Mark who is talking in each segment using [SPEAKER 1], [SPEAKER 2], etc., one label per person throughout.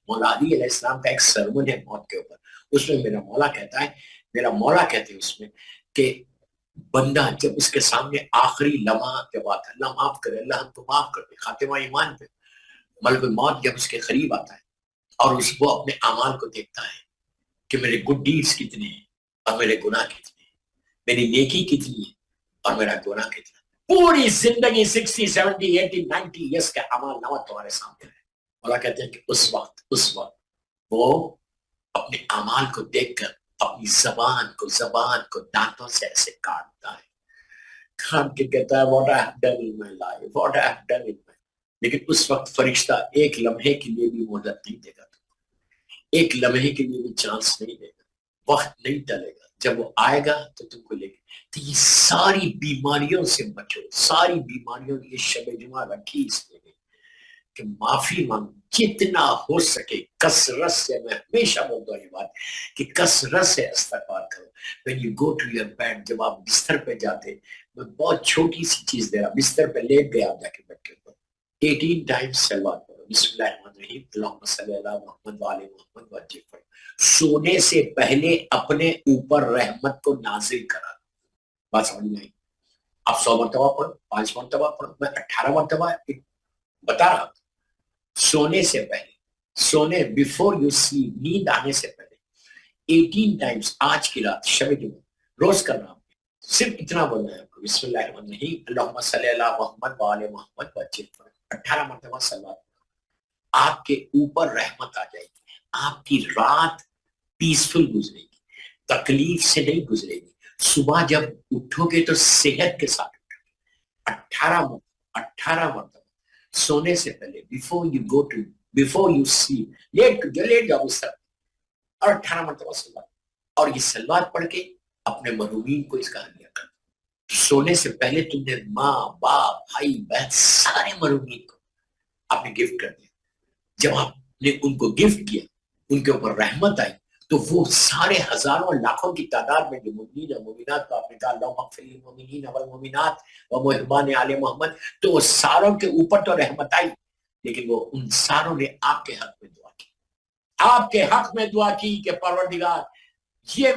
[SPEAKER 1] मौला अली अलैहिस्सलाम का एक सरमन है मौत के ऊपर, उसमें मेरा मौला कहते हैं उसमें कि बंदा जब उसके सामने आखिरी लम्हा जब आता है, अल्लाह माफ करे, अल्लाह हमको माफ कर दे, खातिमा ईमान पे, मलकुल मौत जब उसके करीब आता है और वो अपने अमाल को देखता है कि मेरे गुड डीड्स कितने हैं और मेरे गुनाह कितने हैं, मेरी नेकी कितनी है और मेरा गुनाह कितना है। पूरी जिंदगी 60, 70, 80, 90 ईयर्स का अमाल नामा तुम्हारे सामने है। मौला कहते हैं कि उस वक्त वो अपने अमाल को देखकर अपनी जबान को दांतों से ऐसे काटता है, काट के कहता है what I have done in my life, what I have done in my. लेकिन उस वक्त फरिश्ता एक लम्हे के लिए भी मोहलत नहीं देगा तुमको, एक लम्हे के लिए भी चांस नहीं देगा, वक्त नहीं टलेगा, जब वो आएगा तो तुमको लेगा। तो ये सारी बीमारियों से बचो, सारी बीमारियों की शब जुमा रखी इसलिए कि माफी मांगो जितना हो सके कसरत से। मैं हमेशा बोलता हूँ ये बात कि कसरत से इस्तिग़फ़ार करो। When you go to your bed, जब आप बिस्तर पे जाते, मैं बहुत छोटी सी चीज दे रहा, बिस्तर पे लेट गया आप जाके बेड के ऊपर 18 टाइम्स सलवात पढ़ो, बिस्मिल्लाहिर्रहमानिर्रहीम, अल्लाहुम्मा सल्ली अला मुहम्मद व आले मुहम्मद वज्जिह पढ़ो। सोने से पहले अपने ऊपर रहमत को नाजिल करा। बात समझ में आई? आप 100 मरतबा पढ़ो, 5 मरतबा पढ़ो, मैं 18 मरतबा बता रहा हूँ। सोने से पहले, सोने बिफोर यू स्लीप, नींद आने से पहले 18 टाइम्स आज की रात शब जुमा रोज करना। सिर्फ इतना बोलना है आपको, बिस्मिल्लाहिर्रहमानिर्रहीम, अल्लाहुम्मा सल्ली अला मुहम्मद व आले मुहम्मद वज्जिह पढ़ो, 18 मरतबा सलवात। आपके ऊपर रहमत आ जाएगी, आपकी रात पीसफुल गुजरेगी, तकलीफ से नहीं गुजरेगी। सुबह जब उठोगे तो सेहत के साथ उठोगे। 18 मरतबा सोने से पहले, बिफोर यू स्लीप, लेट जाओ उस तरह, और 18 मरतबा सलवात। और ये सलवात पढ़ के अपने मरूमीन को इसका हदिया कर। सोने से पहले तुमने माँ बाप भाई बहन सारे मरूमीन को आपने गिफ्ट कर दिया। जब आपने उनको गिफ्ट किया, उनके ऊपर रहमत आई, तो वो सारे हजारों लाखों की तादाद में जो मुमिनीन और मुमिनात, तो आपने कहा अल्लाहुम्मा अग़फिर लिल मुमिनीन वल मुमिनात व मुहिब्बान आले मोहम्मद, तो वो सारों के ऊपर तो रहमत आई, लेकिन वो उन सारों ने आपके हक में दुआ की, आपके हक में दुआ की कि परवरदिगार ये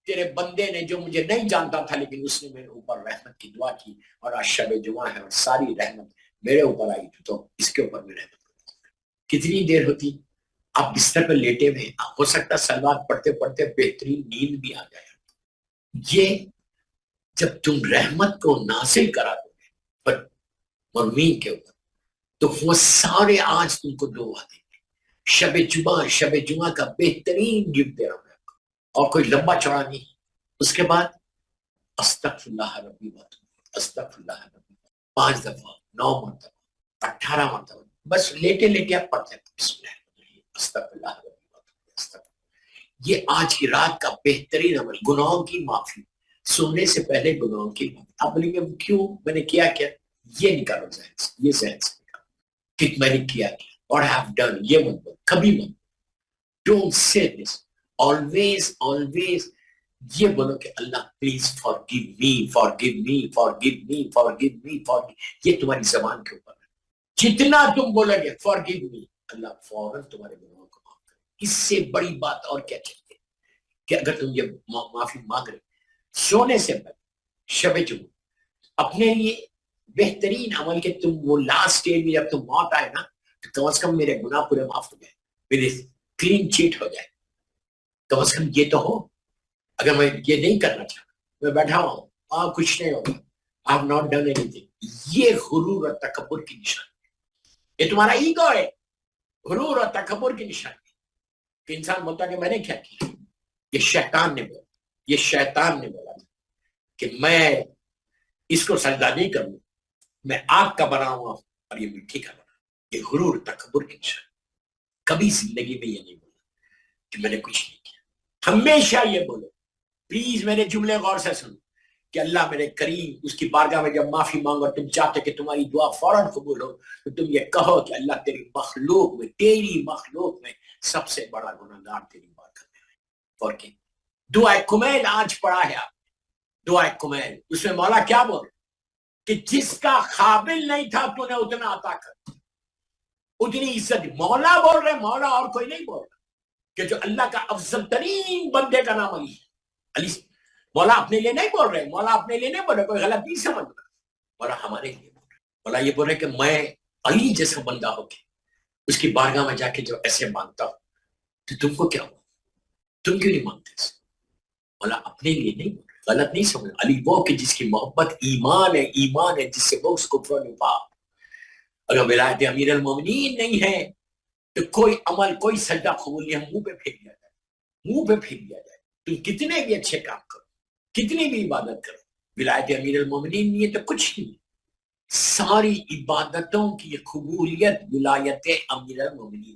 [SPEAKER 1] तेरे बंदे ने जो मुझे नहीं जानता था, लेकिन उसने मेरे ऊपर रहमत की दुआ की, और आज शब जुमा है और सारी रहमत मेरे ऊपर आई, तो इसके ऊपर भी रहमत। कितनी देर होती? आप बिस्तर पर लेटे हुए, हो सकता सलवात पढ़ते पढ़ते बेहतरीन नींद भी आ जाए। ये जब तुम रहमत को नासिल करा दोगे पर मरमीन के ऊपर, तो वो सारे आज तुमको दुआ देंगे। शब जुमा का बेहतरीन गिफ्ट दे रहा हूं आपको, और कोई लंबा चौड़ा नहीं। उसके बाद अस्तगफिरुल्लाह रब्बी व अस्तगफिरुल्लाह रब्बी 5 दफा, 9 मरतबा, 18 मरतबा, बस लेटे लेटे आप पढ़ते हैं अस्तगफिरुल्लाह रब्बी व अस्तगफिरुल्लाह। ये आज की रात का बेहतरीन अमल, गुनाहों की माफी, सोने से पहले गुनाहों की माफी। आप बोलेंगे क्यों, मैंने किया क्या? ये निकालो ज़हन से, ये ज़हन से निकालो कि मैंने किया क्या, और हैव डन, ये मत बोलो, कभी मत। डोंट से दिस, ऑलवेज ये बोलो कि Allah please forgive me, forgive me, forgive me, forgive me, forgive. ये तुम्हारी जबान के ऊपर है। जितना तुम बोलोगे फॉरगिव मी, अल्लाह फौरन तुम्हारे गुनाहों को माफ करे। इससे बड़ी बात और क्या चाहिए कि अगर तुम ये माफी मांग रहे सोने से पहले शब जुमा, अपने लिए बेहतरीन अमल के तुम वो लास्ट स्टेज में जब तुम मौत आए ना, तो कम से कम मेरे गुनाह पूरे माफ हो जाए, मेरे क्लीन चीट हो जाए, कम से कम ये तो हो। अगर मैं ये नहीं करना चाहता, मैं बैठा हूं, कुछ नहीं होगा, I have not done anything, ये गुरूर और तकब्बुर की निशानी, ये तुम्हारा ईगो है, गुरूर और तकब्बुर की निशानी कि इंसान बोलता है कि मैंने क्या किया। ये शैतान ने बोला, ये शैतान ने बोला कि मैं इसको सजदा नहीं करूंगा, मैं आग का बना हुआ और ये मिट्टी का बना। ये गुरूर तकब्बुर की निशानी। कभी जिंदगी में ये नहीं बोला कि मैंने कुछ नहीं किया। हमेशा ये बोलो, प्लीज मेरे जुमले गौर से सुनो, कि अल्लाह मेरे करीम उसकी बारगाह में जब माफी मांगो, तुम चाहते कि तुम्हारी दुआ फौरन कबूल हो, तो तुम ये कहो कि अल्लाह तेरी मखलूक में सबसे बड़ा गुनाहगार तेरी बारगाह में है। फॉरगिव। दुआ कुमैल आज पढ़ा है आपने, दुआ कुमैल, उसमें मौला क्या बोल कि जिसका काबिल नहीं था तूने उतना अता कर, اتنی عزت مولا بول رہے, مولا اور کوئی نہیں بول رہا, کہ جو اللہ کا افضل ترین بندے کا نام علی ہے. علی مولا اپنے لیے نہیں بول رہے, مولا اپنے لیے نہیں بول رہے, کوئی غلط نہیں سمجھ رہا, مولا ہمارے لیے بول رہے. مولا یہ بول رہے کہ میں علی جیسا بندہ ہو کے اس کی بارگاہ میں جا کے جو ایسے مانگتا ہوں تو تم کو کیا ہوا, تم کیوں نہیں مانگتے اسے؟ مولا اپنے لیے نہیں بول رہے, غلط نہیں سمجھ. علی وہ کہ جس کی محبت ایمان ہے, ایمان ہے جس سے وہ اس کو فرو پا. اگر ولایت امیر المومنین نہیں ہے تو کوئی عمل, کوئی سجدہ قبول نہیں, منہ پہ پھینک دیا جائے, منہ پہ پھینک دیا جائے. تم کتنے بھی اچھے کام کرو, کتنی بھی عبادت کرو, ولایت امیر المومنین نہیں ہے تو کچھ نہیں. ساری عبادتوں کی قبولیت ولایت امیر المومنین ہے.